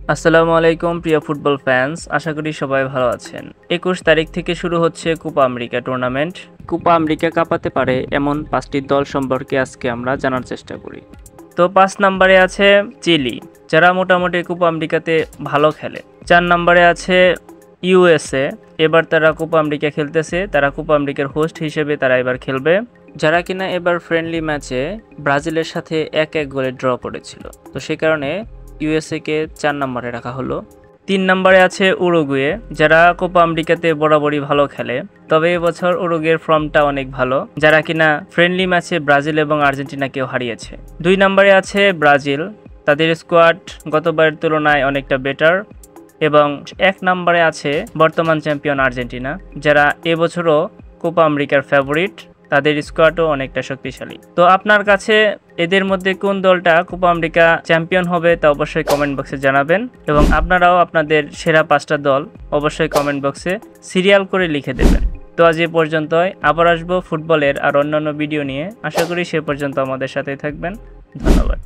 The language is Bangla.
আসসালামু আলাইকুম প্রিয় ফুটবল ফ্যান্স, আশা করি সবাই ভালো আছেন। 21 তারিখ থেকে শুরু হচ্ছে Copa America tournament. Copa America কাঁপাতে পারে এমন 5টি দল সম্পর্কে আজকে আমরা জানার চেষ্টা করি। তো 5 নম্বরে আছে চিলি, যারা মোটামুটি কোপা আমেরিকাতে ভালো খেলে। 4 নম্বরে আছে ইউএসএ, এবার তারা কোপা আমেরিকা খেলতেছে, তারা কোপা আমেরিকার হোস্ট হিসেবে তারা এবার খেলবে, যারা কিনা এবার ফ্রেন্ডলি ম্যাচে ব্রাজিলের সাথে 1-1 গোলে ড্র করেছিল। তো সে কারণে ইউএসএ কে 4 নম্বরে রাখা হলো। 3 নম্বরে আছে উরুগুয়ে, যারা কোপা আমেরিকাতে বরাবরই ভালো খেলে, তবে এবছর উরুগুয়ের ফর্মটা অনেক ভালো, যারা কিনা ফ্রেন্ডলি ম্যাচে ব্রাজিল এবং আর্জেন্টিনাকেও হারিয়েছে। 2 নম্বরে আছে ব্রাজিল, তাদের স্কোয়াড গতবারের তুলনায় অনেকটা বেটার। এবং 1 নম্বরে আছে বর্তমান চ্যাম্পিয়ন আর্জেন্টিনা, যারা এবছরও কোপা আমেরিকার ফেভারিট, তাদের স্কোয়াডও অনেকটা শক্তিশালী। তো আপনার কাছে এদের মধ্যে কোন দলটা কোপা আমেরিকা চ্যাম্পিয়ন হবে তা অবশ্যই কমেন্ট বক্সে জানাবেন, এবং আপনারাও আপনাদের সেরা 5টা দল অবশ্যই কমেন্ট বক্সে সিরিয়াল করে লিখে দেবেন। তো আজ এ পর্যন্তই, আবার আসবো ফুটবলের আর অন্যান্য ভিডিও নিয়ে। আশা করি সে পর্যন্ত আমাদের সাথেই থাকবেন। ধন্যবাদ।